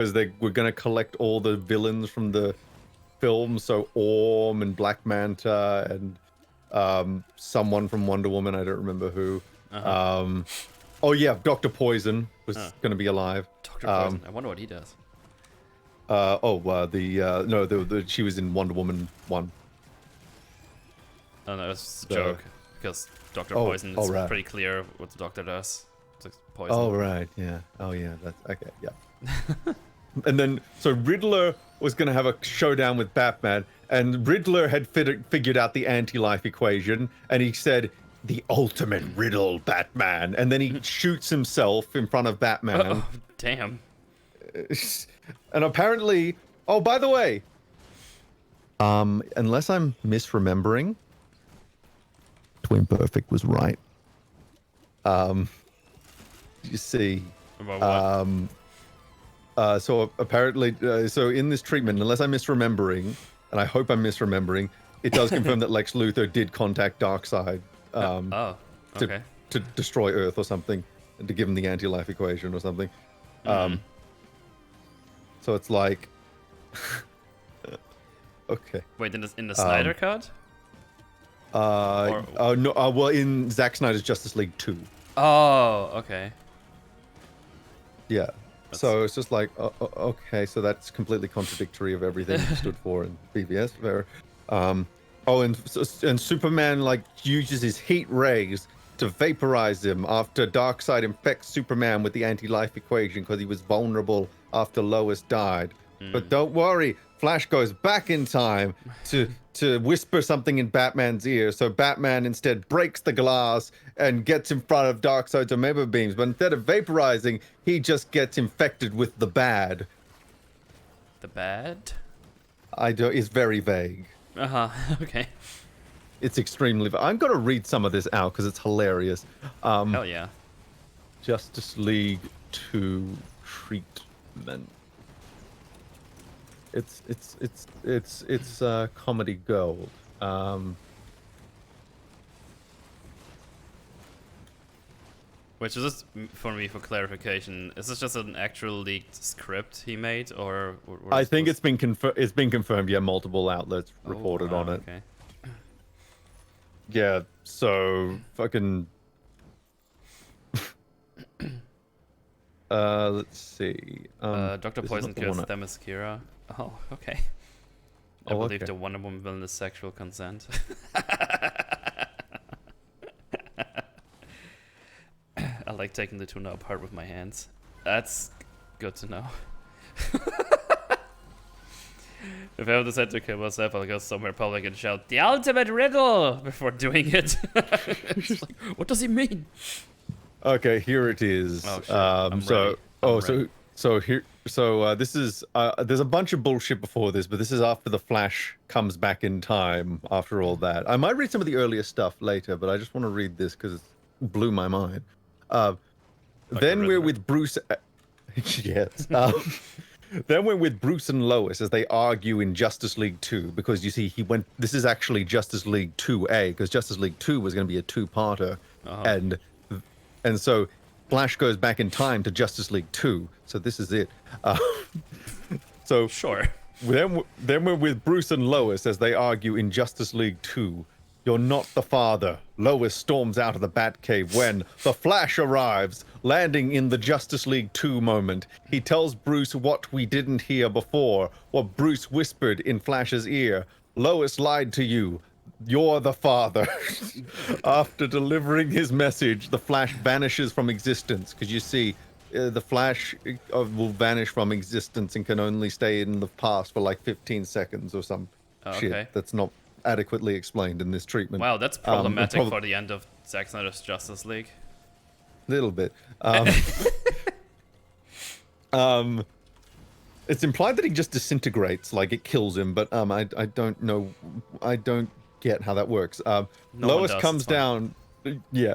because they were going to collect all the villains from the film, so Orm and Black Manta and someone from Wonder Woman, I don't remember who. Oh yeah, Dr. Poison was going to be alive. Dr. Poison. I wonder what he does. She was in Wonder Woman 1. Oh no, it's a joke, because Dr. Poison is pretty clear what the Doctor does. It's like poison. Oh right, yeah. Oh yeah, that's okay, yeah. And then, so Riddler was going to have a showdown with Batman, and Riddler had figured out the anti-life equation, and he said, "The ultimate riddle, Batman." And then he shoots himself in front of Batman. Oh, damn. And apparently, oh, by the way, unless I'm misremembering, Twin Perfect was right. You see, About what? so apparently, so in this treatment, unless I'm misremembering, and I hope I'm misremembering, it does confirm that Lex Luthor did contact Darkseid Okay. to destroy Earth or something, and to give him the anti-life equation or something. So it's like, okay. Wait, in the Snyder Cut? Well, in Zack Snyder's Justice League 2. Oh, okay. Yeah. So it's just like, okay, so that's completely contradictory of everything he stood for in BVS. And Superman like uses his heat rays to vaporize him after Darkseid infects Superman with the anti-life equation because he was vulnerable after Lois died. But don't worry, Flash goes back in time to whisper something in Batman's ear, so Batman instead breaks the glass and gets in front of Darkseid's Omega beams, but instead of vaporizing, he just gets infected with the bad. The bad? It's very vague. Okay. It's extremely vague. I'm gonna read some of this out because it's hilarious. Hell yeah. Justice League 2 treatment. It's comedy gold. Which is this for me for clarification? Is this just an actual leaked script he made, or? I think it's been confirmed. Yeah, multiple outlets reported on it. Okay. Yeah. So fucking. Let's see. Dr. Poison kills Themyscira. Oh, okay. I believe the Wonder Woman villain is sexual consent. I like taking the tuna apart with my hands. That's good to know. If I ever decide to kill myself, I'll go somewhere public and shout, "The ultimate riddle!" before doing it. Like, what does he mean? Okay, here it is. Oh, shit. I'm ready. This is there's a bunch of bullshit before this, but this is after the Flash comes back in time after all that. I might read some of the earlier stuff later, but I just want to read this because it blew my mind. Then we're with Bruce. Yes. Then we're with Bruce and Lois as they argue in Justice League 2, because you see this is actually Justice League 2A, because Justice League 2 was going to be a two-parter, and so Flash goes back in time to Justice League 2, so this is it. So sure. Then we're with Bruce and Lois as they argue in Justice League 2. You're not the father. Lois storms out of the Batcave when the Flash arrives, landing in the Justice League 2 moment. He tells Bruce what we didn't hear before, what Bruce whispered in Flash's ear. Lois lied to you. You're the father. After delivering his message, the Flash vanishes from existence, because you see, the Flash will vanish from existence and can only stay in the past for like 15 seconds or some shit that's not adequately explained in this treatment. Wow, that's problematic for the end of Zack Snyder's Justice League. Little bit. It's implied that he just disintegrates, like it kills him, but I don't know. I don't get how that works. Lois comes down. Yeah.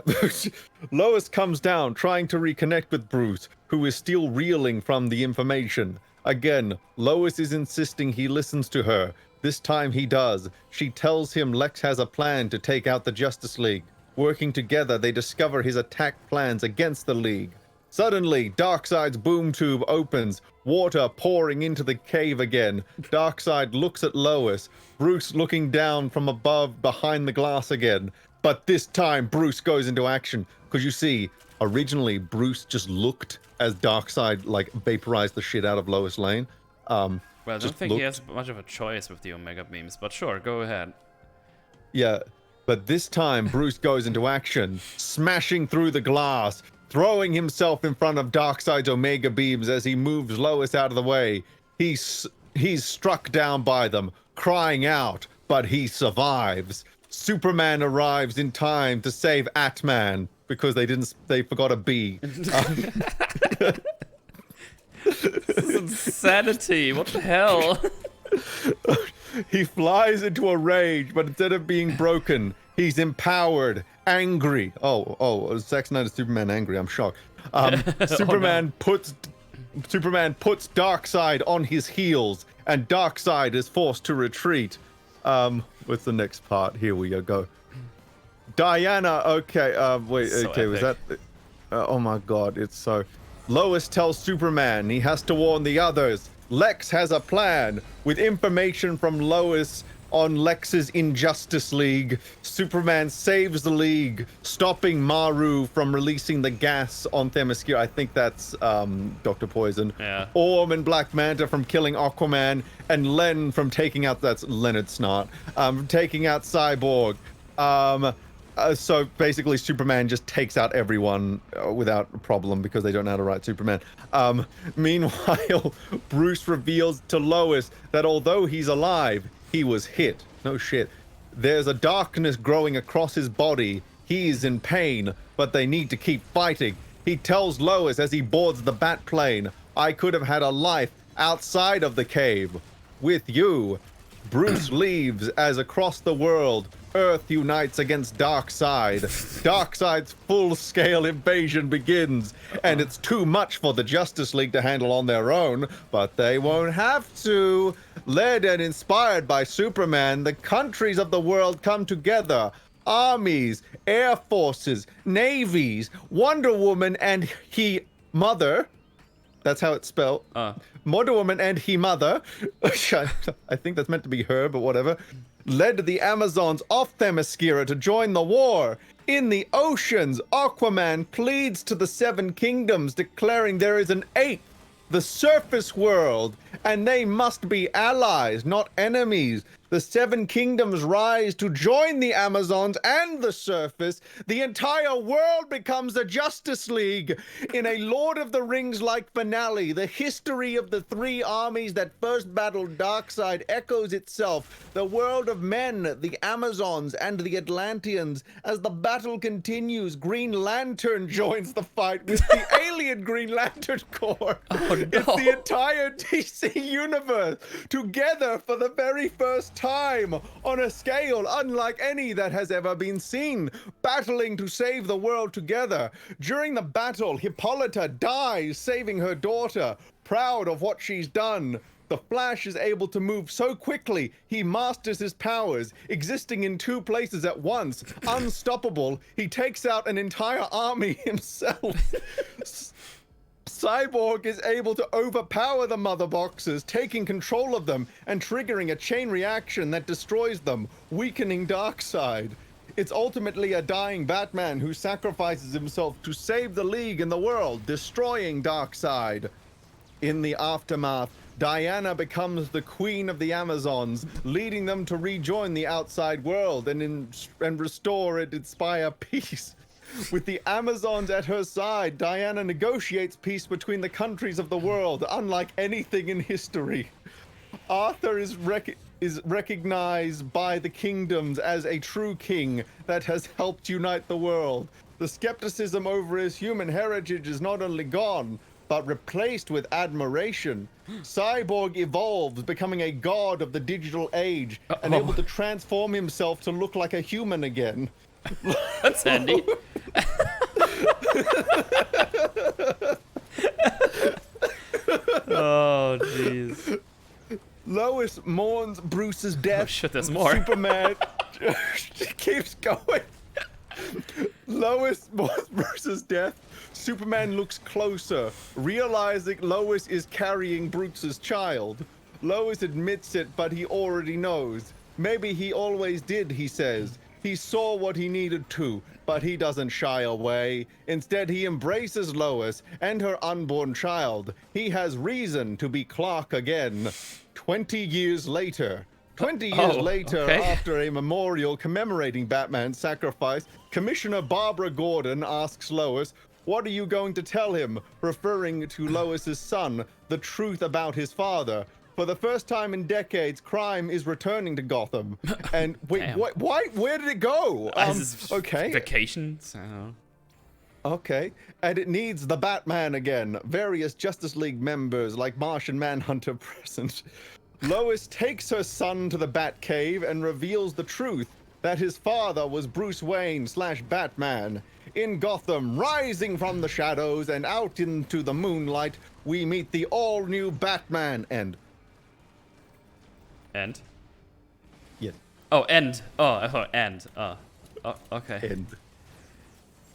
Lois comes down trying to reconnect with Bruce, who is still reeling from the information. Again, Lois is insisting he listens to her. This time he does. She tells him Lex has a plan to take out the Justice League. Working together, they discover his attack plans against the League. Suddenly, Darkseid's boom tube opens, water pouring into the cave again. Darkseid looks at Lois, Bruce looking down from above behind the glass again. But this time, Bruce goes into action, because you see, originally, Bruce just looked as Darkseid, like, vaporized the shit out of Lois Lane. Well, I don't just think he looked. has much of a choice with the Omega beams, but sure, go ahead. Yeah, but this time Bruce goes into action, smashing through the glass, throwing himself in front of Darkseid's Omega beams as he moves Lois out of the way. He's struck down by them, crying out, but he survives. Superman arrives in time to save Atman because they forgot a B. This is insanity. What the hell? He flies into a rage, but instead of being broken, he's empowered, angry. Oh, Zack Snyder's Superman angry. I'm shocked. Superman puts Darkseid on his heels, and Darkseid is forced to retreat. What's the next part? Here we go. Diana. Okay. Wait. So okay. Was that? epic. Oh my God. It's so. Lois tells Superman he has to warn the others. Lex has a plan. With information from Lois on Lex's Injustice League, Superman saves the League, stopping Maru from releasing the gas on Themyscira. I think that's Dr. Poison. Yeah. Orm and Black Manta from killing Aquaman, and Len from taking out, that's Leonard Snart, taking out Cyborg. So basically, Superman just takes out everyone without a problem because they don't know how to write Superman. Meanwhile, Bruce reveals to Lois that although he's alive, he was hit. No shit. There's a darkness growing across his body. He's in pain, but they need to keep fighting. He tells Lois as he boards the bat plane, I could have had a life outside of the cave with you. Bruce leaves as across the world, Earth unites against Darkseid. Darkseid's full-scale invasion begins, and it's too much for the Justice League to handle on their own, but they won't have to. Led and inspired by Superman, the countries of the world come together. Armies, air forces, navies, Wonder Woman and Mother. That's how it's spelled. Wonder Woman and Mother. I think that's meant to be her, but whatever. Led the Amazons off Themyscira to join the war. In the oceans, Aquaman pleads to the Seven Kingdoms, declaring there is an eighth, the surface world, and they must be allies, not enemies. The Seven Kingdoms rise to join the Amazons and the surface. The entire world becomes a Justice League. In a Lord of the Rings-like finale, the history of the three armies that first battled Darkseid echoes itself. The world of men, the Amazons, and the Atlanteans. As the battle continues, Green Lantern joins the fight with the alien Green Lantern Corps. Oh, no. It's the entire DC universe together for the very first time on a scale unlike any that has ever been seen, battling to save the world together. During the battle, Hippolyta dies, saving her daughter. Proud of what she's done, the Flash is able to move so quickly, he masters his powers, existing in two places at once. Unstoppable, he takes out an entire army himself. Cyborg is able to overpower the Mother Boxes, taking control of them and triggering a chain reaction that destroys them, weakening Darkseid. It's ultimately a dying Batman who sacrifices himself to save the League and the world, destroying Darkseid. In the aftermath, Diana becomes the Queen of the Amazons, leading them to rejoin the outside world and restore and inspire peace. With the Amazons at her side, Diana negotiates peace between the countries of the world, unlike anything in history. Arthur is recognized by the kingdoms as a true king that has helped unite the world. The skepticism over his human heritage is not only gone, but replaced with admiration. Cyborg evolves, becoming a god of the digital age, and able to transform himself to look like a human again. That's handy. Oh, jeez. Lois mourns Bruce's death. Oh shit, there's more. Superman keeps going. Lois mourns Bruce's death. Superman looks closer, realizing Lois is carrying Bruce's child. Lois admits it, but he already knows. Maybe he always did, he says. He saw what he needed to, but he doesn't shy away. Instead, he embraces Lois and her unborn child. He has reason to be Clark again. 20 years later. 20 years later, okay. after a memorial commemorating Batman's sacrifice, Commissioner Barbara Gordon asks Lois, "What are you going to tell him?" referring to Lois's son, the truth about his father. For the first time in decades, crime is returning to Gotham. And wait, Damn. what? Why? Where did it go? Okay. Vacations. I don't know. Okay. And it needs the Batman again. Various Justice League members like Martian Manhunter present. Lois takes her son to the Batcave and reveals the truth that his father was Bruce Wayne / Batman. In Gotham, rising from the shadows and out into the moonlight, we meet the all-new Batman. End. End. Yes. Oh, end. Oh, end. Oh, okay. End.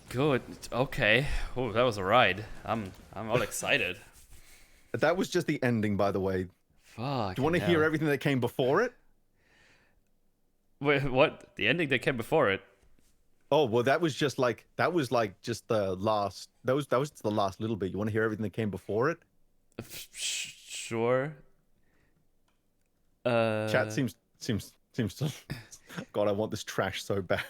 Good. Okay. Oh, that was a ride. I'm all excited. That was just the ending, by the way. Fuck. Do you want to hear everything that came before it? Wait, what? The ending that came before it? Oh, well, that was just just the last. That was the last little bit. You want to hear everything that came before it? Sure. Chat seems to. God, I want this trash so bad.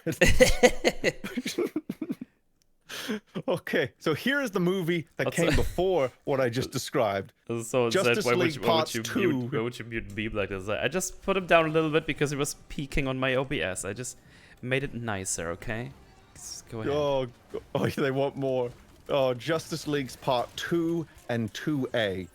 Okay, so here is the movie that came before what I just described. So Justice League Parts 2. Why would you mute Beeb like this? I just put him down a little bit because he was peeking on my OBS. I just made it nicer, okay? Just go ahead. Oh, they want more. Oh, Justice League's Part 2 and 2A.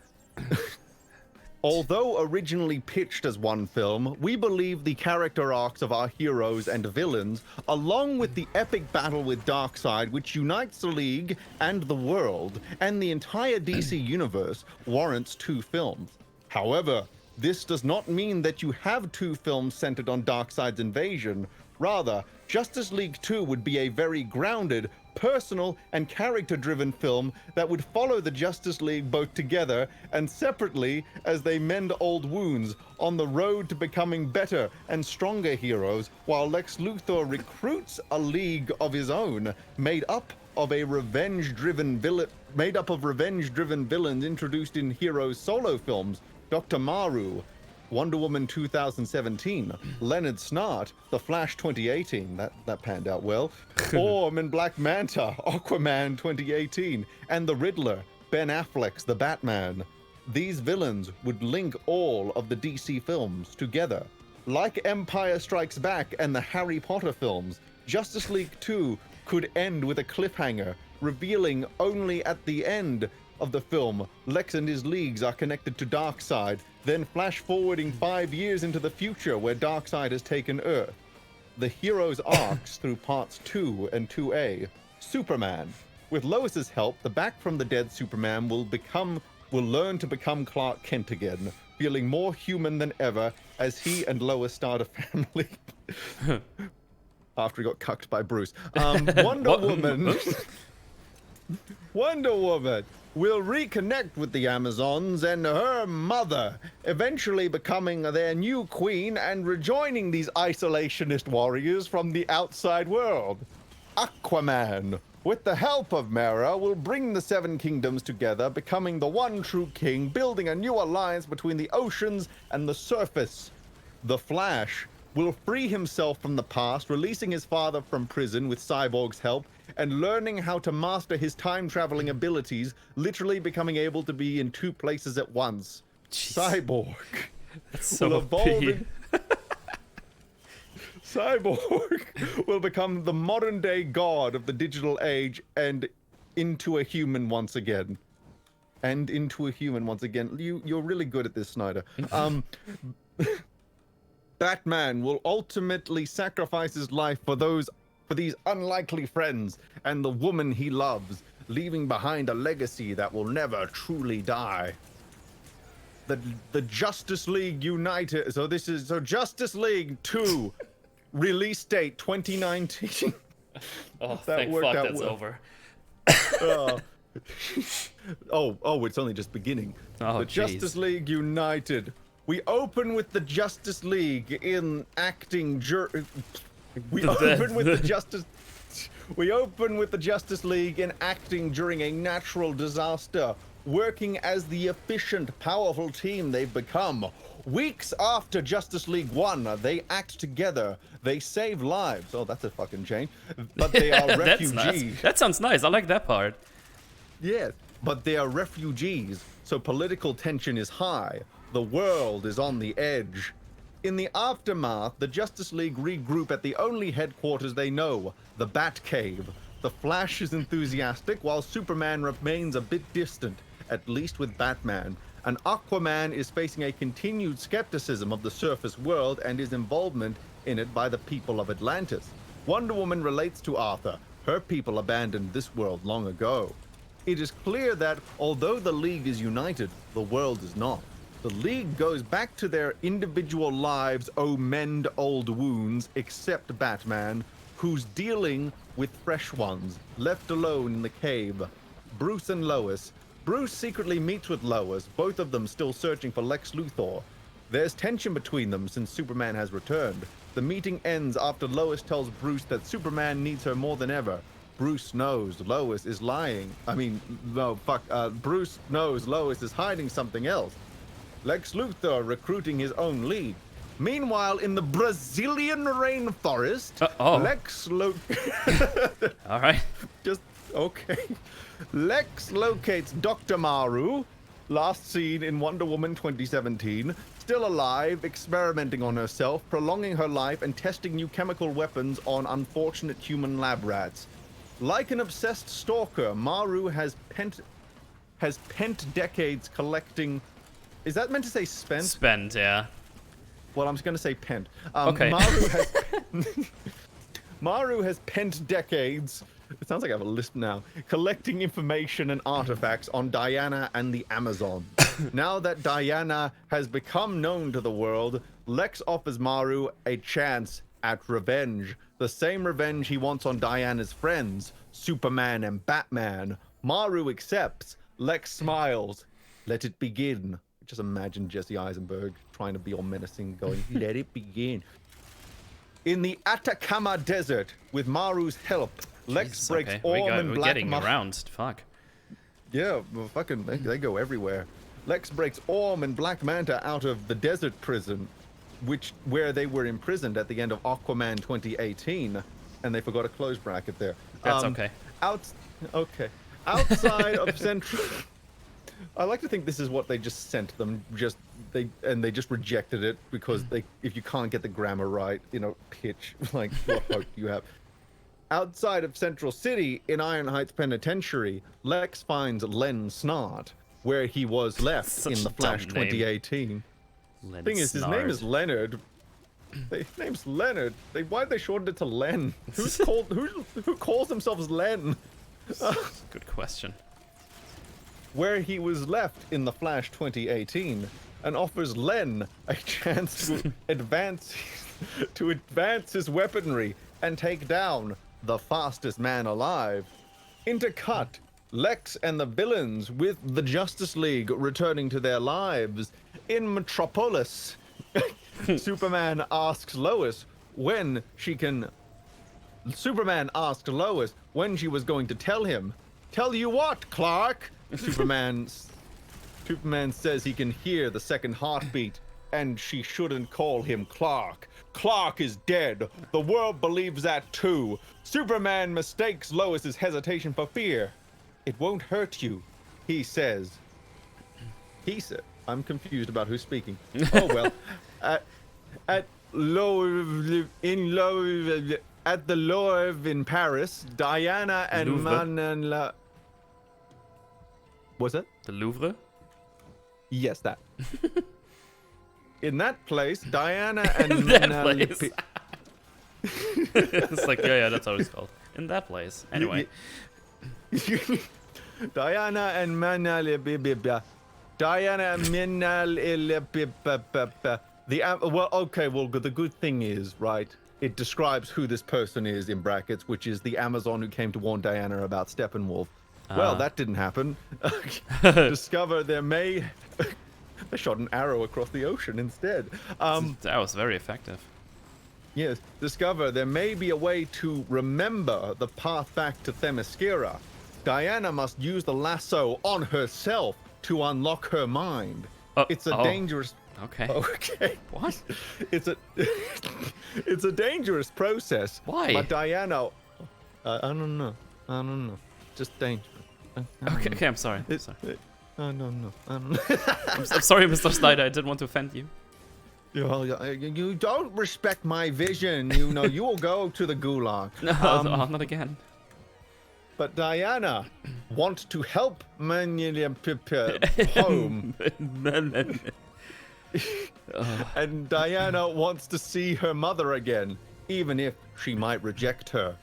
Although originally pitched as one film, we believe the character arcs of our heroes and villains, along with the epic battle with Darkseid, which unites the League and the world, and the entire DC universe, warrants 2 films. However, this does not mean that you have 2 films centered on Darkseid's invasion. Rather, Justice League 2 would be a very grounded, personal, and character-driven film that would follow the Justice League both together and separately as they mend old wounds on the road to becoming better and stronger heroes, while Lex Luthor recruits a league of his own, made up of revenge-driven villains introduced in Heroes solo films, Dr. Maru, Wonder Woman 2017, Leonard Snart, The Flash 2018, that panned out well, Orm and Black Manta, Aquaman 2018, and the Riddler, Ben Affleck's The Batman. These villains would link all of the DC films together. Like Empire Strikes Back and the Harry Potter films, Justice League 2 could end with a cliffhanger, revealing only at the end of the film Lex and his leagues are connected to Darkseid, then flash forwarding 5 years into the future where Darkseid has taken Earth. The hero's arcs through parts 2 and 2A. Superman. With Lois's help, the back from the dead Superman will learn to become Clark Kent again, feeling more human than ever as he and Lois start a family. After he got cucked by Bruce. Wonder Woman will reconnect with the Amazons and her mother, eventually becoming their new queen and rejoining these isolationist warriors from the outside world. Aquaman, with the help of Mera, will bring the 7 kingdoms together, becoming the one true king, building a new alliance between the oceans and the surface. The Flash will free himself from the past, releasing his father from prison with Cyborg's help, and learning how to master his time-traveling abilities, literally becoming able to be in 2 places at once. Jeez. Cyborg That's so will evolve OP. Cyborg will become the modern-day god of the digital age and into a human once again. You're really good at this, Snyder. Batman will ultimately sacrifice his life for these unlikely friends and the woman he loves, leaving behind a legacy that will never truly die. The Justice League United. So Justice League 2, release date 2019. Oh, That thank worked fuck out that's well. over. Oh, it's only just beginning. Oh, The jeez. Justice League United. We open with the Justice League in acting We open with the Justice. We open with the Justice League in acting during a natural disaster, working as the efficient, powerful team they've become. Weeks after Justice League 1, they act together. They save lives. Oh, that's a fucking change. But they are That's nice. refugees. That sounds nice. I like that part. Yes, but they are refugees, so political tension is high. The world is on the edge. In the aftermath, the Justice League regroup at the only headquarters they know, the Batcave. The Flash is enthusiastic, while Superman remains a bit distant, at least with Batman. And Aquaman is facing a continued skepticism of the surface world and his involvement in it by the people of Atlantis. Wonder Woman relates to Arthur. Her people abandoned this world long ago. It is clear that, although the League is united, the world is not. The League goes back to their individual lives, mend old wounds, except Batman, who's dealing with fresh ones, left alone in the cave. Bruce and Lois. Bruce secretly meets with Lois, both of them still searching for Lex Luthor. There's tension between them since Superman has returned. The meeting ends after Lois tells Bruce that Superman needs her more than ever. Bruce knows Lois is lying. Bruce knows Lois is hiding something else. Lex Luthor recruiting his own league. Meanwhile, in the Brazilian rainforest, All right. Just okay. Lex locates Dr. Maru, last seen in Wonder Woman 2017, still alive, experimenting on herself, prolonging her life, and testing new chemical weapons on unfortunate human lab rats. Like an obsessed stalker, Maru has pent decades collecting. Is that meant to say spent? Spend, yeah. Well, I'm just going to say pent. Okay. Maru has pent decades. It sounds like I have a lisp now. Collecting information and artifacts on Diana and the Amazon. Now that Diana has become known to the world, Lex offers Maru a chance at revenge. The same revenge he wants on Diana's friends, Superman and Batman. Maru accepts. Lex smiles. Let it begin. Just imagine Jesse Eisenberg trying to be all menacing, going, let it begin. In the Atacama Desert, with Maru's help, Lex breaks Orm and we're Black getting around. Fuck. Yeah, well, fucking, they go everywhere. Lex breaks Orm and Black Manta out of the desert prison, where they were imprisoned at the end of Aquaman 2018, and they forgot a close bracket there. That's okay. Outside of Central. I like to think this is what they just sent them. They just rejected it because if you can't get the grammar right, pitch, like what hope do you have? Outside of Central City in Iron Heights Penitentiary, Lex finds Len Snart, where he was left in the Flash 2018. Thing is, his name is Leonard. His name's Leonard. Why'd they shorten it to Len? Who calls themselves Len? Good question. Where he was left in the Flash 2018, and offers Len a chance to advance his weaponry and take down the fastest man alive. Intercut, Lex and the villains with the Justice League returning to their lives in Metropolis. Superman asked Lois when she was going to tell him. Tell you what, Clark? Superman says he can hear the second heartbeat, and she shouldn't call him Clark. Clark is dead. The world believes that too. Superman mistakes Lois's hesitation for fear. It won't hurt you, he says. I'm confused about who's speaking. Oh well. At the Louvre in Paris, Diana and Manila. What's that? The Louvre? Yes, that. In that place, Diana and In that place. It's like, yeah, that's how it's called. In that place. Anyway. Diana and Manal. The good thing is, right, it describes who this person is in brackets, which is the Amazon who came to warn Diana about Steppenwolf. Well, that didn't happen. Discover there may. They shot an arrow across the ocean instead. That was very effective. Yes, discover there may be a way to remember the path back to Themyscira. Diana must use the lasso on herself to unlock her mind. It's a dangerous. Okay. Okay. What? It's a. It's a dangerous process. Why? But Diana, I don't know. I don't know. Just dangerous. Okay, I'm sorry. It's. I don't know. I don't know. I'm sorry, Mr. Snyder. I didn't want to offend you. You don't respect my vision. You know, you will go to the gulag. No, not again. But Diana wants to help Manuel home. And Diana wants to see her mother again, even if she might reject her.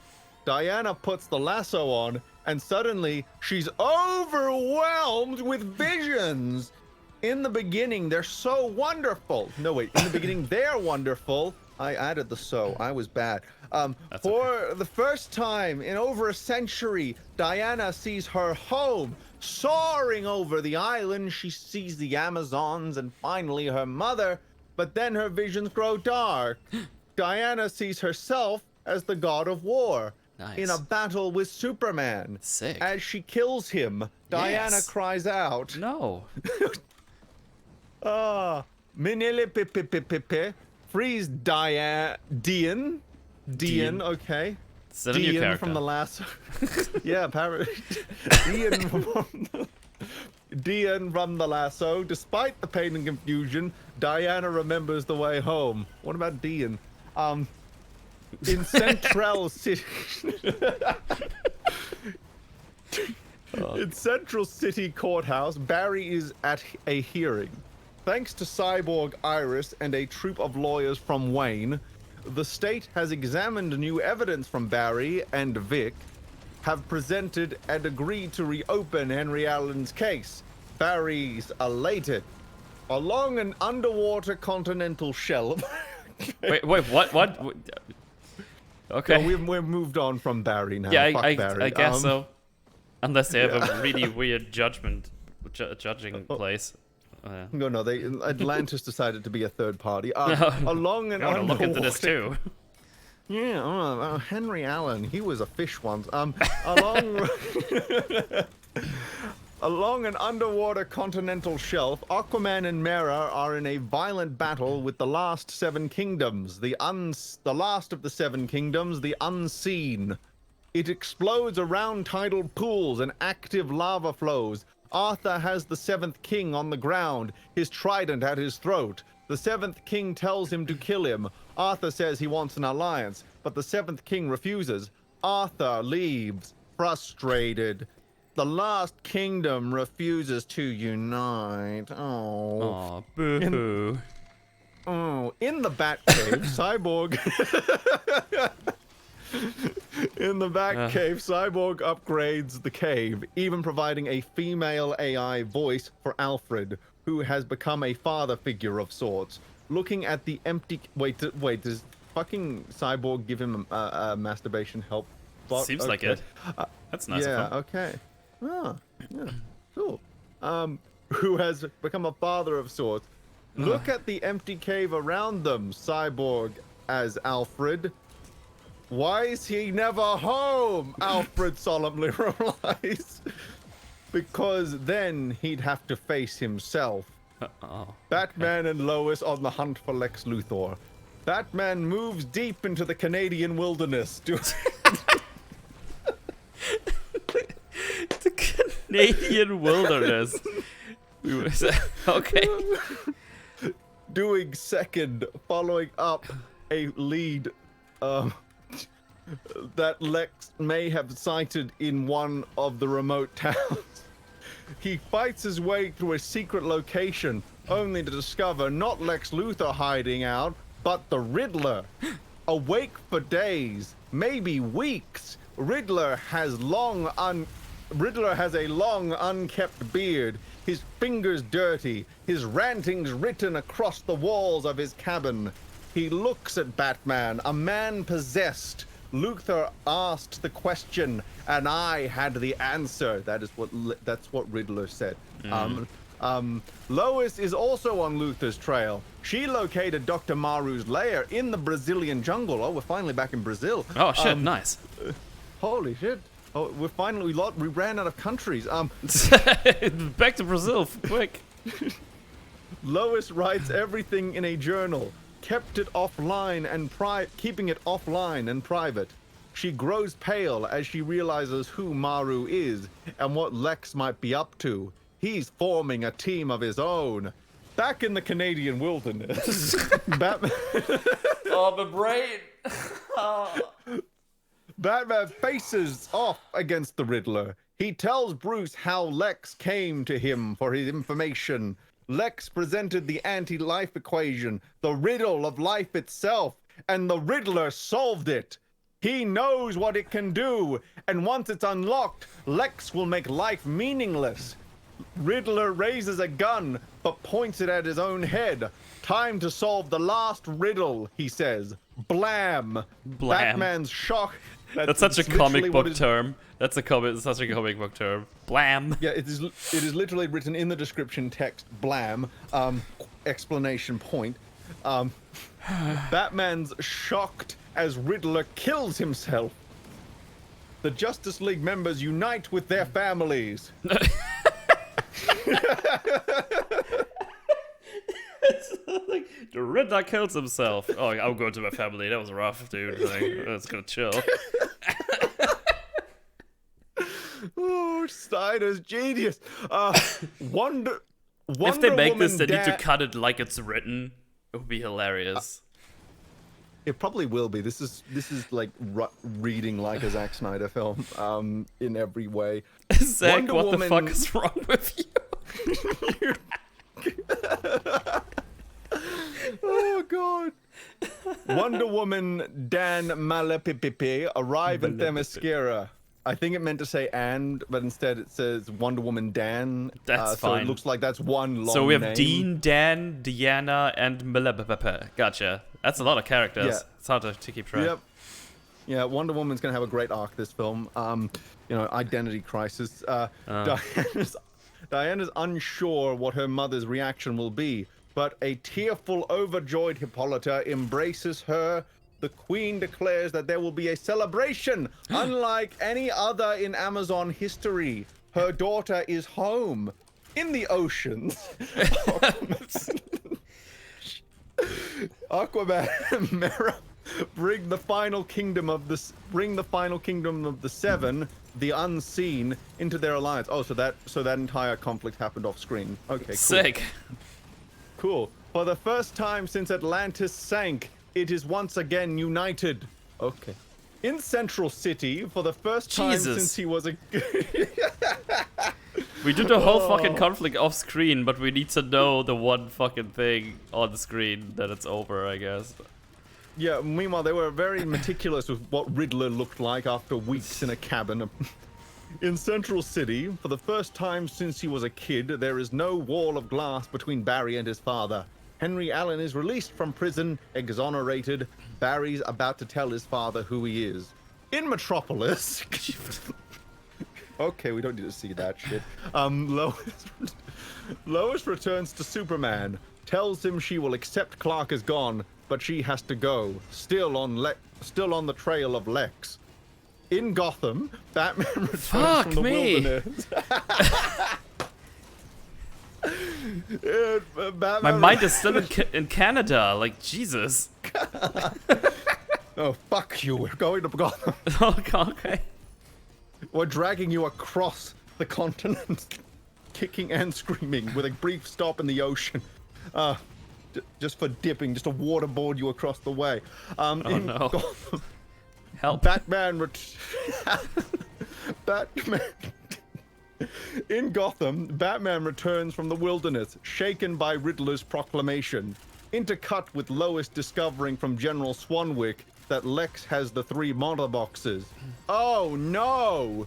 Diana puts the lasso on, and suddenly she's overwhelmed with visions. In the beginning, they're so wonderful. No, wait. In the beginning, they're wonderful. I added the so. I was bad. For the first time in over a century, Diana sees her home soaring over the island. She sees the Amazons and finally her mother, but then her visions grow dark. Diana sees herself as the god of war. Nice. In a battle with Superman. Sick. As she kills him, Diana cries out. No. Minilipipipipipi. Freeze Dian, okay. Is that a new Dian character? from the last. Yeah, apparently. Dian from the lasso. Despite the pain and confusion, Diana remembers the way home. What about Dian? In Central City. In Central City Courthouse, Barry is at a hearing. Thanks to Cyborg Iris and a troop of lawyers from Wayne, the state has examined new evidence from Barry, and Vic have presented and agreed to reopen Henry Allen's case. Barry's elated. Along an underwater continental shelf. Wait, what? Okay. So we've moved on from Barry now. Yeah, Fuck Barry. I guess so. Unless they have a really weird judging place. No, Atlantis decided to be a third party. Along an I want to underwater. look into this too. Yeah, Henry Allen, he was a fish once. Along an underwater continental shelf, Aquaman and Mera are in a violent battle with the last seven kingdoms. The last of the seven kingdoms, the unseen. It explodes around tidal pools and active lava flows. Arthur has the seventh king on the ground, his trident at his throat. The seventh king tells him to kill him. Arthur says he wants an alliance, but the seventh king refuses. Arthur leaves, frustrated. The last kingdom refuses to unite. Oh, boo-hoo. In the Batcave, Cyborg... In the Batcave, Cyborg upgrades the cave, even providing a female AI voice for Alfred, who has become a father figure of sorts. Looking at the empty... Wait, does fucking Cyborg give him a masturbation help bot? Seems like it. That's nice Yeah, of him. okay. Yeah, cool. Who has become a father of sorts. Look at the empty cave around them, Cyborg as Alfred. Why is he never home? Alfred solemnly replies. Because then he'd have to face himself. Batman and Lois on the hunt for Lex Luthor. Batman moves deep into the Canadian wilderness. The Canadian wilderness. Okay. Doing second, following up a lead that Lex may have sighted in one of the remote towns. He fights his way through a secret location, only to discover not Lex Luthor hiding out, but the Riddler. Awake for days, maybe weeks, Riddler has a long unkept beard, his fingers dirty, his rantings written across the walls of his cabin. He looks at Batman, a man possessed, Luthor asked the question, and I had the answer. That's what Riddler said. Lois is also on Luthor's trail. She located Dr. Maru's lair in the Brazilian jungle. Oh, we're finally back in Brazil. Oh shit, nice. Holy shit. Oh, we ran out of countries. Back to Brazil, quick. Lois writes everything in a journal, keeping it offline and private. She grows pale as she realizes who Maru is and what Lex might be up to. He's forming a team of his own. Back in the Canadian wilderness, Batman. Oh, my brain. Batman faces off against the Riddler. He tells Bruce how Lex came to him for his information. Lex presented the anti-life equation, the riddle of life itself, and the Riddler solved it. He knows what it can do, and once it's unlocked, Lex will make life meaningless. Riddler raises a gun, but points it at his own head. Time to solve the last riddle, he says. Blam! Blam. Batman's shock. That's such a comic book term. That's such a comic book term. Blam. Yeah, it is literally written in the description text. Blam! Explanation point. Batman's shocked as Riddler kills himself. The Justice League members unite with their families. Like, the Riddler kills himself. Oh, I'll go to my family. That was rough, dude. Like, let's go chill. Oh, Snyder's genius. Wonder If they make this, Woman they need to cut it like it's written. It would be hilarious. It probably will be. This is like reading like a Zack Snyder film in every way. Zack, what the fuck is wrong with you? Oh god. Wonder Woman Dan Malapipipi arrive at Themyscira. I think it meant to say but instead it says Wonder Woman Dan. That's so fine. It looks like that's one long So we have name. Dean, Dan, Diana, and Malapipipi. Gotcha. That's a lot of characters. Yeah. It's hard to keep track. Yep. Yeah, Wonder Woman's gonna have a great arc this film. Identity crisis. Diana's unsure what her mother's reaction will be, but a tearful, overjoyed Hippolyta embraces her. The queen declares that there will be a celebration unlike any other in Amazon history. Her daughter is home in the oceans. Aquaman and Mera bring the final kingdom of the Seven, the unseen, into their alliance. Oh, so that entire conflict happened off screen. Okay, cool. Sick. Cool. For the first time since Atlantis sank, it is once again united. Okay. In Central City, for the first time since he was a... We do the whole fucking conflict off screen, but we need to know the one fucking thing on the screen that it's over, I guess. Yeah, meanwhile, they were very meticulous with what Riddler looked like after weeks in a cabin. In Central City, for the first time since he was a kid, there is no wall of glass between Barry and his father. Henry Allen is released from prison, exonerated. Barry's about to tell his father who he is. In Metropolis... Okay, we don't need to see that shit. Lois returns to Superman, tells him she will accept Clark is gone, but she has to go. Still on the trail of Lex. In Gotham, Batman returns from the wilderness. My mind is still in Canada. Like, Jesus. Oh, fuck you. We're going to Gotham. Okay. We're dragging you across the continent, kicking and screaming, with a brief stop in the ocean. Just for dipping, just to waterboard you across the way. No. Gotham, Help. In Gotham, Batman returns from the wilderness, shaken by Riddler's proclamation. Intercut with Lois discovering from General Swanwick that Lex has the 3 monitor boxes. Oh no!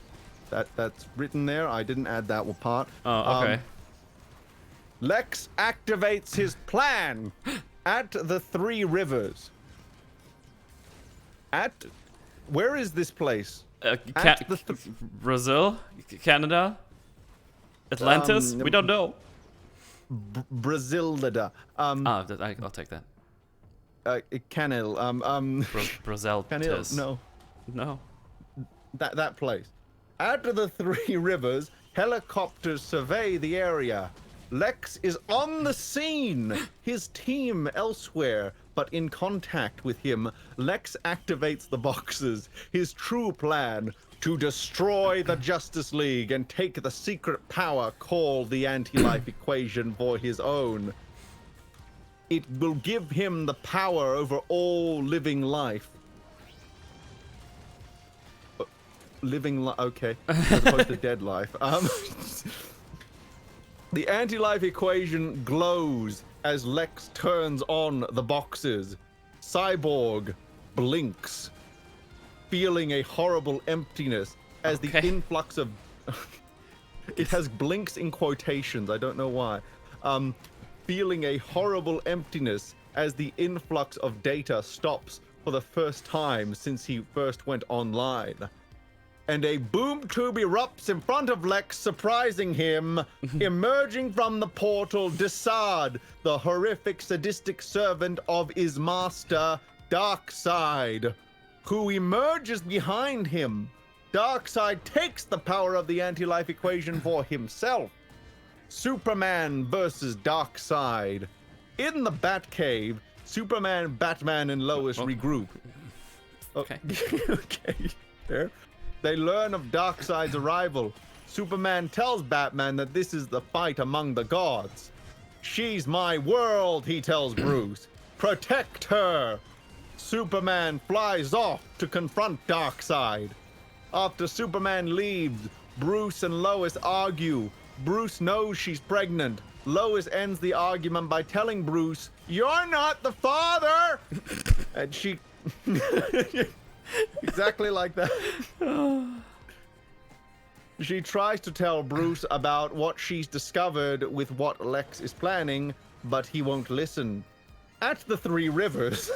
That's written there. I didn't add that part. Oh, okay. Lex activates his plan at the 3 rivers. Where is this place? Ca- Brazil, Canada, Atlantis. We don't know. Brazilda. I'll take that. Canil. Brazil. Canil. No, No. that place. After the three rivers, helicopters survey the area. Lex is on the scene. His team elsewhere, but in contact with him, Lex activates the boxes. His true plan: to destroy the Justice League and take the secret power called the Anti-Life Equation for his own. It will give him the power over all living life. Okay, as opposed to dead life. The Anti-Life Equation glows as Lex turns on the boxes. Cyborg blinks, feeling a horrible emptiness as the influx of... It has blinks in quotations, I don't know why. Feeling a horrible emptiness as the influx of data stops for the first time since he first went online. And a boom tube erupts in front of Lex, surprising him. Emerging from the portal, Desaad, the horrific, sadistic servant of his master, Darkseid, who emerges behind him. Darkseid takes the power of the Anti-Life Equation for himself. Superman versus Darkseid. In the Batcave, Superman, Batman, and Lois regroup. Okay. Okay. There. They learn of Darkseid's arrival. Superman tells Batman that this is the fight among the gods. She's my world, he tells Bruce. Protect her. Superman flies off to confront Darkseid. After Superman leaves, Bruce and Lois argue. Bruce knows she's pregnant. Lois ends the argument by telling Bruce, "You're not the father!" And she... Exactly like that. She tries to tell Bruce about what she's discovered with what Lex is planning, but he won't listen. At the Three Rivers,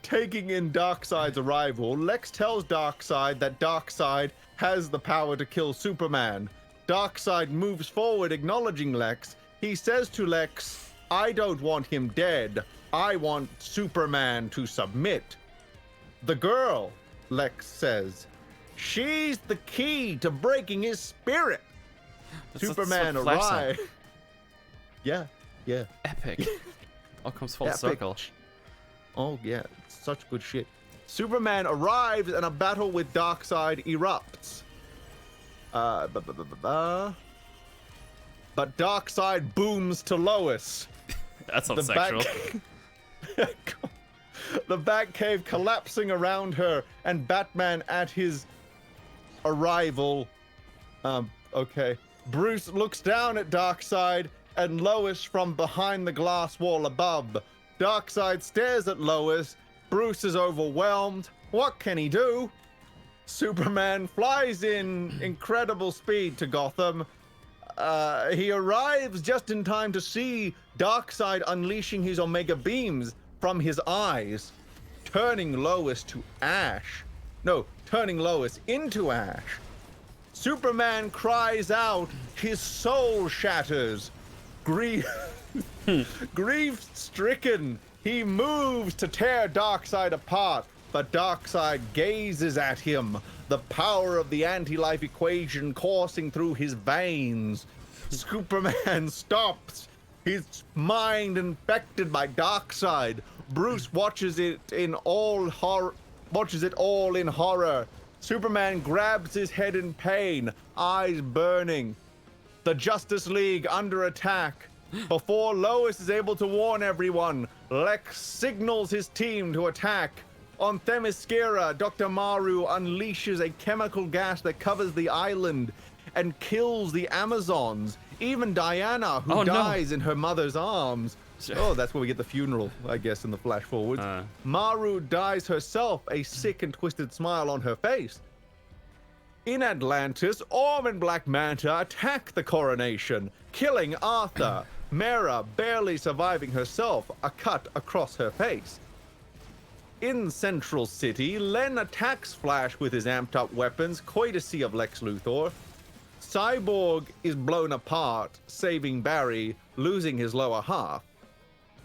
taking in Darkseid's arrival, Lex tells Darkseid that Darkseid has the power to kill Superman. Darkseid moves forward, acknowledging Lex. He says to Lex, "I don't want him dead. I want Superman to submit." The girl, Lex says, she's the key to breaking his spirit. Superman arrives. Yeah. Epic. All comes full Epic. circle. Oh yeah, such good shit. Superman arrives and a battle with Darkseid erupts. But Darkseid booms to Lois. That sounds sexual. The Batcave collapsing around her, and Batman at his arrival. Okay. Bruce looks down at Darkseid and Lois from behind the glass wall above. Darkseid stares at Lois. Bruce is overwhelmed. What can he do? Superman flies in incredible speed to Gotham. He arrives just in time to see Darkseid unleashing his Omega beams from his eyes, turning Lois to ash. No, turning Lois into ash. Superman cries out, his soul shatters. Grief-stricken, he moves to tear Darkseid apart, but Darkseid gazes at him, the power of the Anti-Life Equation coursing through his veins. Superman stops, his mind infected by Darkseid. Bruce watches it all in horror. Superman grabs his head in pain, eyes burning. The Justice League under attack. Before Lois is able to warn everyone, Lex signals his team to attack. On Themyscira, Dr. Maru unleashes a chemical gas that covers the island and kills the Amazons. Even Diana, who dies in her mother's arms. Oh, that's where we get the funeral, I guess, in the flash forwards. Maru dies herself, a sick and twisted smile on her face. In Atlantis, Orm and Black Manta attack the coronation, killing Arthur. Mera barely surviving herself, a cut across her face. In Central City, Len attacks Flash with his amped up weapons, courtesy of Lex Luthor. Cyborg is blown apart, saving Barry, losing his lower half.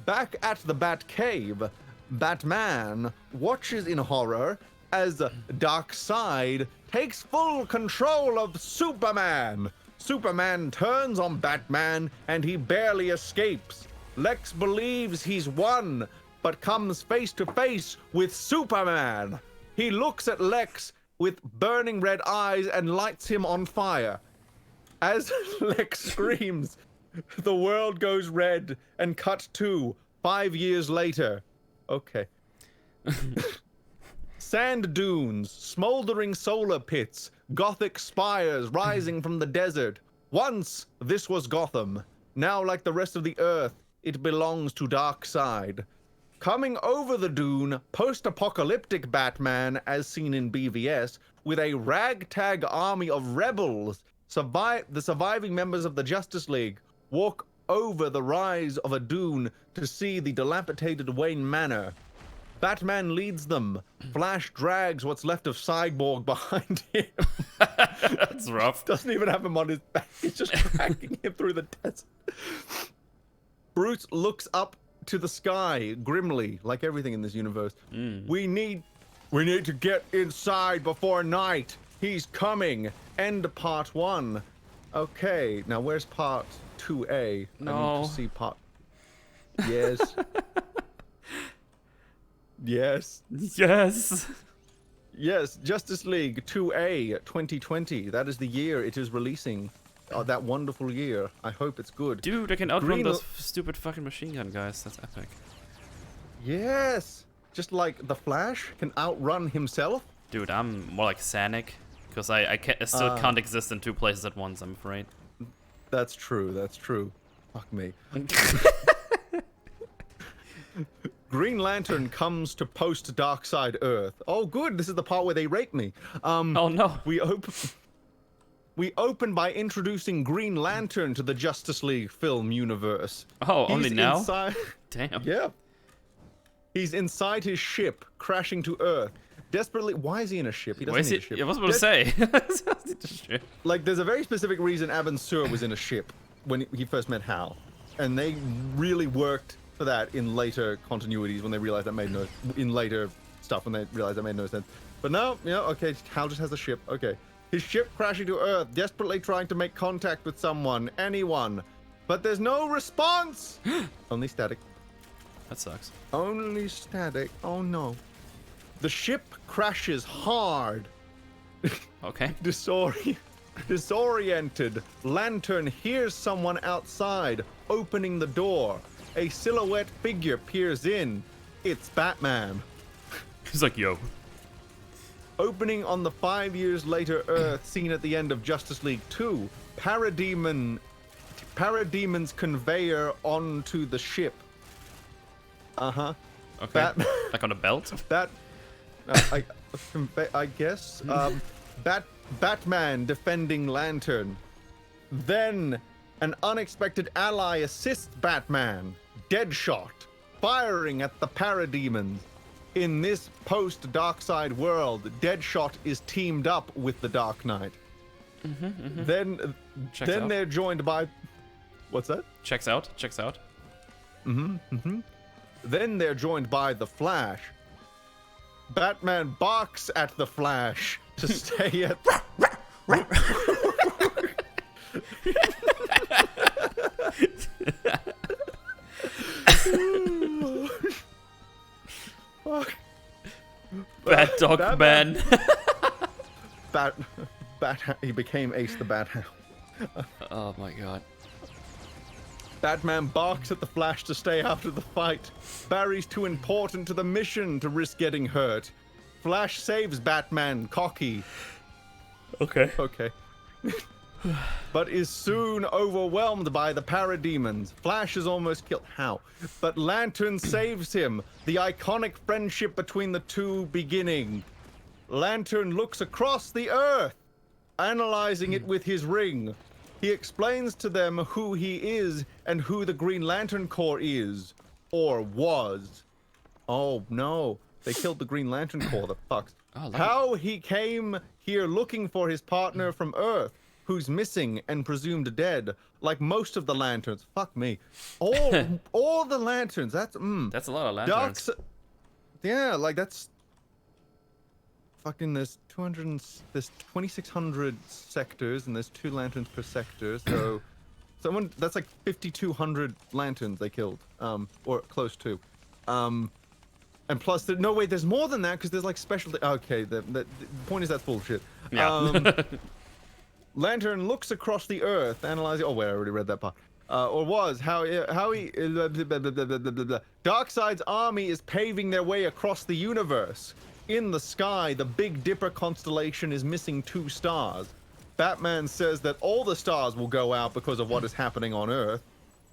Back at the Batcave, Batman watches in horror as Darkseid takes full control of Superman. Superman turns on Batman and he barely escapes. Lex believes he's won, but comes face to face with Superman. He looks at Lex with burning red eyes and lights him on fire. As Lex screams, the world goes red and cut to 5 years later. Okay. Sand dunes, smoldering solar pits, Gothic spires rising from the desert. Once this was Gotham. Now, like the rest of the Earth, it belongs to Darkseid. Coming over the dune, post-apocalyptic Batman, as seen in BVS, with a ragtag army of rebels, the surviving members of the Justice League walk over the rise of a dune to see the dilapidated Wayne Manor. Batman leads them. Flash drags what's left of Cyborg behind him. That's rough. Doesn't even have him on his back. He's just dragging him through the desert. Bruce looks up to the sky grimly, like everything in this universe. We need to get inside before night. He's coming. End part 1. Okay, now where's part 2A? No. I need to see part. Yes. Yes. Yes. Yes, Justice League 2A 2020. That is the year it is releasing. That wonderful year. I hope it's good. Dude, I can outrun those stupid fucking machine gun guys. That's epic. Yes. Just like the Flash can outrun himself. Dude, I'm more like Sonic. Because I still can't exist in 2 places at once, I'm afraid. That's true. That's true. Fuck me. Green Lantern comes to post Darkseid Earth. Oh, good. This is the part where they rape me. Oh no. We open by introducing Green Lantern to the Justice League film universe. Oh, only now? Inside... Damn. Yeah. He's inside his ship, crashing to Earth. Desperately, why is he in a ship? He doesn't need a ship. I was about to say. Like, there's a very specific reason Abin Sur was in a ship when he first met Hal, and they really worked for that in later continuities when they realized that made no in later stuff when they realized that made no sense. But no, okay, Hal just has a ship. Okay, his ship crashing to Earth, desperately trying to make contact with someone, anyone, but there's no response. Only static. That sucks. Only static. Oh no. The ship crashes hard. Okay. Disoriented, Lantern hears someone outside, opening the door. A silhouette figure peers in. It's Batman. He's like, yo. Opening on the 5 years later Earth seen at the end of Justice League 2, Parademon's conveyor onto the ship. Uh-huh. Okay. Like on a belt? I guess. Batman defending Lantern. Then, an unexpected ally assists Batman, Deadshot, firing at the Parademons. In this post-Darkseid world, Deadshot is teamed up with the Dark Knight. Then they're joined by... What's that? Checks out. Then they're joined by the Flash. Batman barks at the Flash to stay at... Bad dog man. He became Ace the Bat Hound. Oh my god. Batman barks at the Flash to stay out of the fight. Barry's too important to the mission to risk getting hurt. Flash saves Batman, cocky. Okay. But is soon overwhelmed by the Parademons. Flash is almost killed. How? But Lantern saves him. The iconic friendship between the two beginning. Lantern looks across the Earth, analyzing it with his ring. He explains to them who he is and who the Green Lantern Corps is. Or was. Oh no. They killed the Green Lantern Corps, the fucks. Oh, lovely. How he came here looking for his partner from Earth, who's missing and presumed dead, like most of the lanterns. Fuck me. All the lanterns. That's That's a lot of lanterns. Yeah, like that's fucking. There's 2,600 sectors, and there's 2 lanterns per sector. So, that's like 5,200 lanterns they killed, or close to, and plus, no wait, there's more than that because there's like special. Okay, the point is that's bullshit. Yeah. Lantern looks across the Earth, analyzing. Oh wait, I already read that part. Or was how he Darkseid's army is paving their way across the universe. In the sky, the Big Dipper constellation is missing 2 stars. Batman says that all the stars will go out because of what is happening on Earth.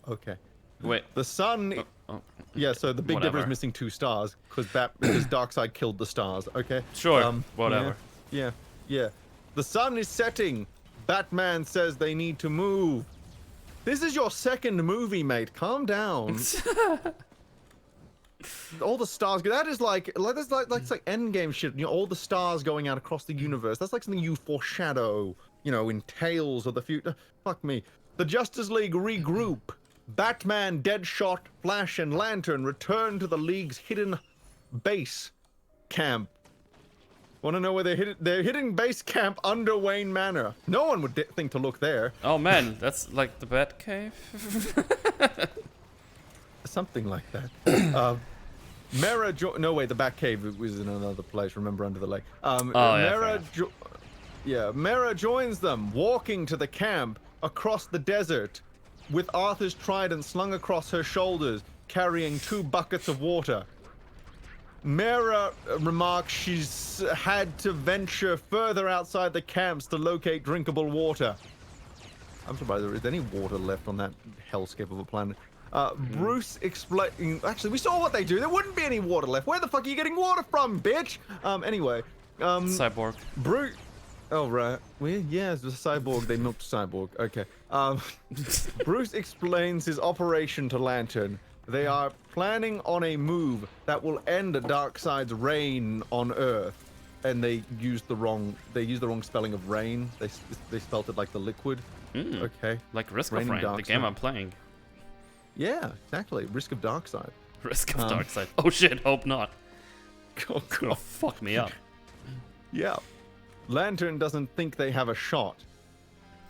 Okay. Wait. The sun. Oh, Yeah, so the Big Dipper whatever. is missing 2 stars because Darkseid killed the stars. Okay. Sure. Whatever. Yeah. The sun is setting. Batman says they need to move. This is your second movie, mate. Calm down. All the stars. That is like that's like Endgame shit. You know, all the stars going out across the universe. That's like something you foreshadow. You know, in Tales of the Future. Fuck me. The Justice League regroup. Batman, Deadshot, Flash, and Lantern return to the League's hidden base camp. Want to know where they're hitting base camp under Wayne Manor. No one would think to look there. Oh man, that's like the Batcave. Something like that. Mera no wait, the Batcave was in another place. Remember, under the lake. Mera joins them, walking to the camp across the desert, with Arthur's trident slung across her shoulders, carrying 2 buckets of water. Mera remarks she's had to venture further outside the camps to locate drinkable water. I'm surprised there is any water left on that hellscape of a planet. Bruce explains. Actually, we saw what they do. There wouldn't be any water left. Where the fuck are you getting water from, bitch? Anyway. Cyborg. Bruce. Oh, right. Well, yeah, it's a cyborg. They milked a cyborg. Okay. Bruce explains his operation to Lantern. They are planning on a move that will end Darkseid's reign on Earth, and they used the wrong spelling of rain. They spelled it like the liquid. Okay. Like Risk of Raining Rain, the Darkseid. game I'm playing. Yeah, exactly. Risk of Darkseid. Risk of Darkseid. Oh shit, hope not. Oh, It's gonna fuck me up. Yeah. Lantern doesn't think they have a shot.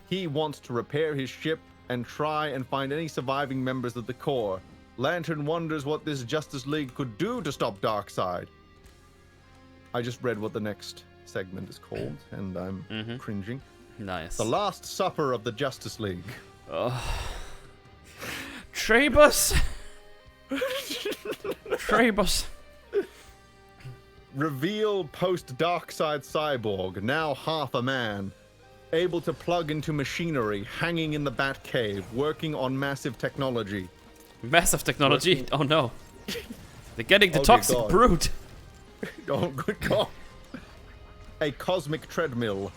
He wants to repair his ship and try and find any surviving members of the Corps. Lantern wonders what this Justice League could do to stop Darkseid. I just read what the next segment is called, and I'm cringing. Nice. The Last Supper of the Justice League. Trebus! Trebus! Reveal post-Darkseid cyborg, now half a man. Able to plug into machinery, hanging in the Batcave, working on massive technology. Massive technology. Oh no. They're getting the Oh, dear toxic God. brute. Oh, good God. A cosmic treadmill.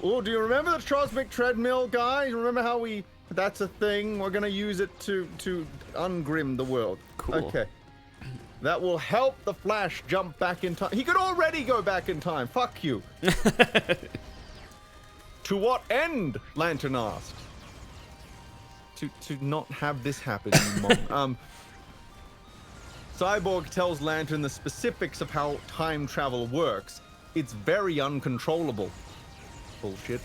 Oh, do you remember the cosmic treadmill, guys? Remember how that's a thing? We're gonna use it to ungrim the world. Cool. Okay. That will help the Flash jump back in time. He could already go back in time. Fuck you. To what end? Lantern asked. To not have this happen, you mom. Cyborg tells Lantern the specifics of how time travel works. It's very uncontrollable. Bullshit.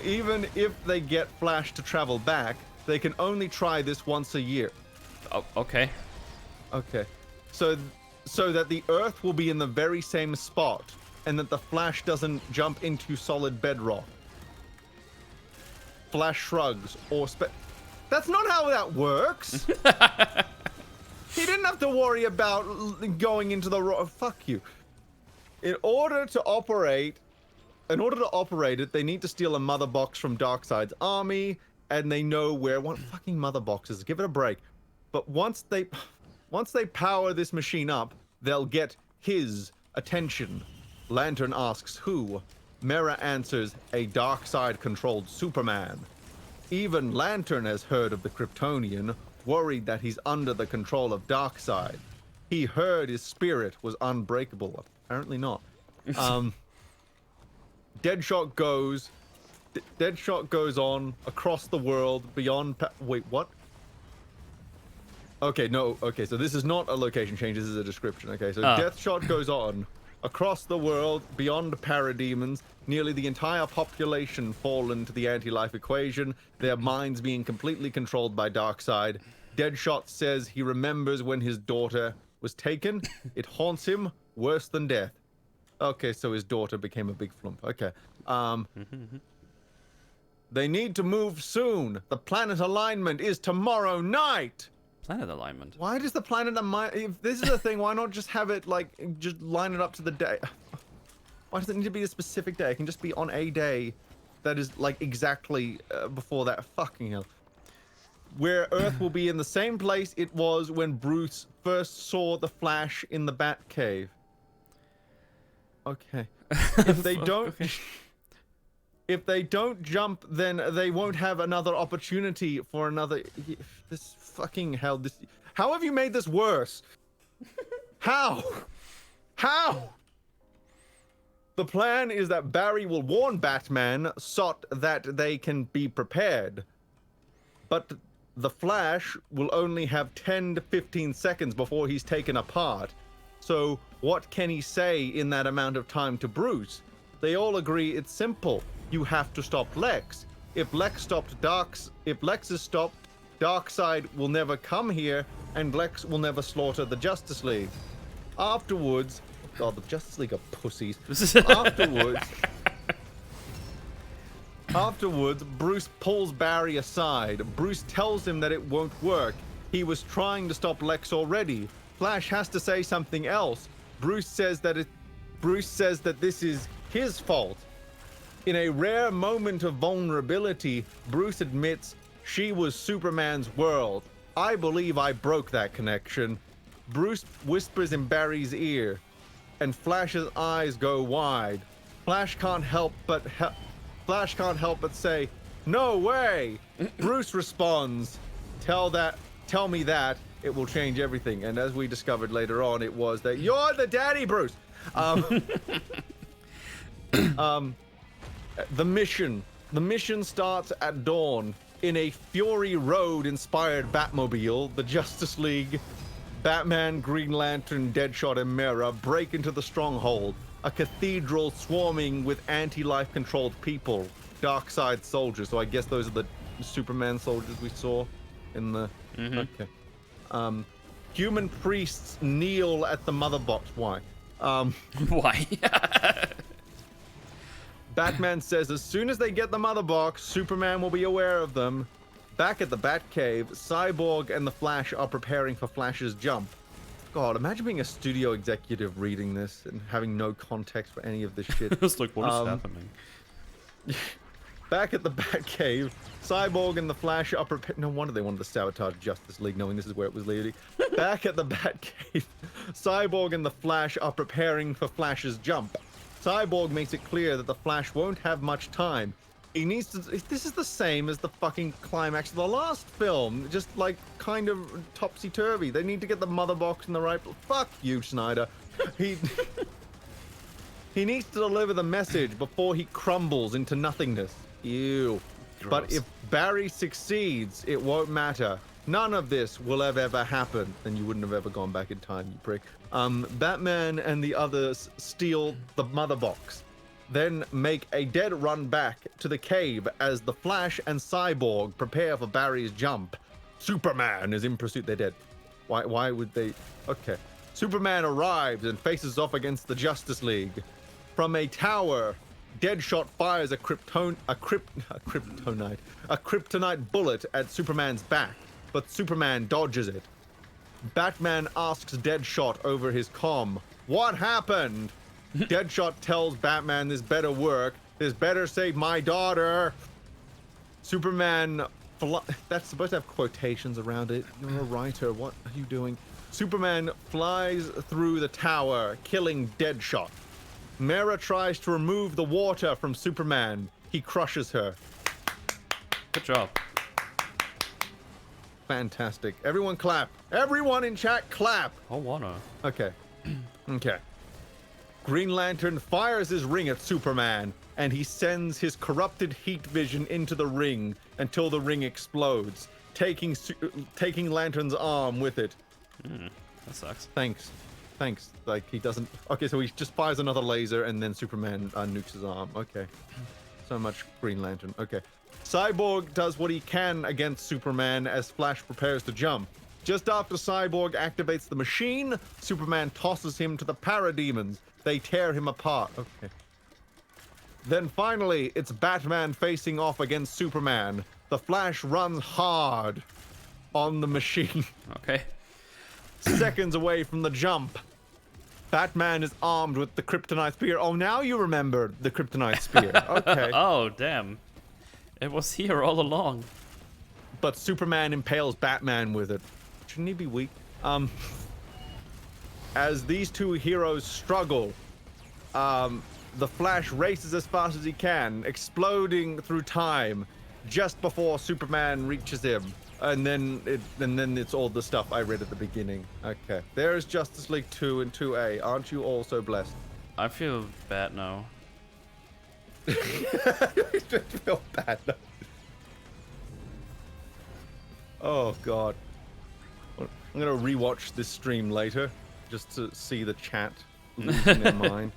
Even if they get Flash to travel back, they can only try this once a year. Oh, okay. Okay. So that the Earth will be in the very same spot, and that the Flash doesn't jump into solid bedrock. Flash shrugs, That's not how that works! He didn't have to worry about going into the fuck you. In order to operate it, they need to steal a mother box from Darkseid's army, and they know where one fucking mother boxes. Give it a break. But once they power this machine up, they'll get his attention. Lantern asks who. Mera answers, a Darkseid-controlled Superman. Even Lantern has heard of the Kryptonian, worried that he's under the control of Darkseid. he heard his spirit was unbreakable. Apparently not. Deadshot goes on across the world beyond. Wait, what? Okay, no. Okay, so this is not a location change. This is a description. Okay, so Deathshot goes on across the world beyond parademons. Nearly the entire population fall into the anti-life equation. Their minds being completely controlled by Darkseid. Deadshot says he remembers when his daughter was taken. It haunts him worse than death. Okay, so his daughter became a big flump. Okay. They need to move soon. The planet alignment is tomorrow night. Planet alignment. Why does the planet alignment? If this is a thing, why not just have it like just line it up to the day? Why does it need to be a specific day? It can just be on a day that is like exactly before that. Fucking hell. Where Earth will be in the same place it was when Bruce first saw the Flash in the Batcave. Okay. If they don't, if they don't jump, then they won't have another opportunity for another. This fucking hell. This. How have you made this worse? How? How? The plan is that Barry will warn Batman so that they can be prepared. But the Flash will only have 10 to 15 seconds before he's taken apart. So what can he say in that amount of time to Bruce? They all agree it's simple. You have to stop Lex. If Lex is stopped, Darkseid will never come here, and Lex will never slaughter the Justice League. Afterwards, God, the Justice League are pussies. Afterwards, Bruce pulls Barry aside. Bruce tells him that it won't work. He was trying to stop Lex already. Flash has to say something else. Bruce says that this is his fault. In a rare moment of vulnerability, Bruce admits she was Superman's world. I believe I broke that connection. Bruce whispers in Barry's ear, and Flash's eyes go wide. Flash can't help but say, "No way!" Bruce responds, "Tell me that. It will change everything." And as we discovered later on, it was that you're the daddy, Bruce. The mission starts at dawn. In a Fury Road-inspired Batmobile, the Justice League, Batman, Green Lantern, Deadshot, and Mera break into the Stronghold, a cathedral swarming with anti-life controlled people, Darkseid soldiers. So I guess those are the Superman soldiers we saw in the... Okay. Human priests kneel at the mother box. Why? Why? Batman says as soon as they get the mother box, Superman will be aware of them. Back at the Batcave, Cyborg and the Flash are preparing for Flash's jump. God, imagine being a studio executive reading this and having no context for any of this shit. It's like, what is happening? Back at the Batcave, Cyborg and the Flash are prepared. No wonder they wanted to sabotage Justice League, knowing this is where it was leading. Back at the Batcave, Cyborg and the Flash are preparing for Flash's jump. Cyborg makes it clear that the Flash won't have much time. He needs to. This is the same as the fucking climax of the last film. Just like kind of topsy-turvy. They need to get the mother box in the right. Fuck you, Snyder. He needs to deliver the message before he crumbles into nothingness. Ew. Gross. But if Barry succeeds, it won't matter. None of this will ever happen. Then you wouldn't have ever gone back in time, you prick. Batman and the others steal the mother box, then make a dead run back to the cave as the Flash and Cyborg prepare for Barry's jump. Superman is in pursuit. They're dead. Why would they? Okay. Superman arrives and faces off against the Justice League. From a tower, Deadshot fires a kryptonite bullet at Superman's back, but Superman dodges it. Batman asks Deadshot over his comm, "What happened?" Deadshot tells Batman this better work. This better save my daughter. Superman... That's supposed to have quotations around it. You're a writer. What are you doing? Superman flies through the tower, killing Deadshot. Mera tries to remove the water from Superman. He crushes her. Good job. fantastic. Everyone clap. Everyone in chat clap. I wanna. Okay. Okay. Green Lantern fires his ring at Superman, and he sends his corrupted heat vision into the ring until the ring explodes, taking Lantern's arm with it. That sucks. Thanks. Like, he doesn't... Okay, so he just fires another laser, and then Superman nukes his arm. Okay. So much Green Lantern. Okay. Cyborg does what he can against Superman as Flash prepares to jump. Just after Cyborg activates the machine, Superman tosses him to the Parademons. They tear him apart. Okay. Then finally, it's Batman facing off against Superman. The Flash runs hard on the machine. Okay. Seconds away from the jump. Batman is armed with the Kryptonite Spear. Oh, now you remember the Kryptonite Spear. Okay. Oh, damn. It was here all along. But Superman impales Batman with it. Shouldn't he be weak? As these two heroes struggle, the Flash races as fast as he can, exploding through time just before Superman reaches him. And then it's all the stuff I read at the beginning. Okay. There's Justice League 2 and 2A. Aren't you all so blessed? I feel bad now. I feel bad. Oh god. I'm gonna rewatch this stream later just to see the chat losing their mind.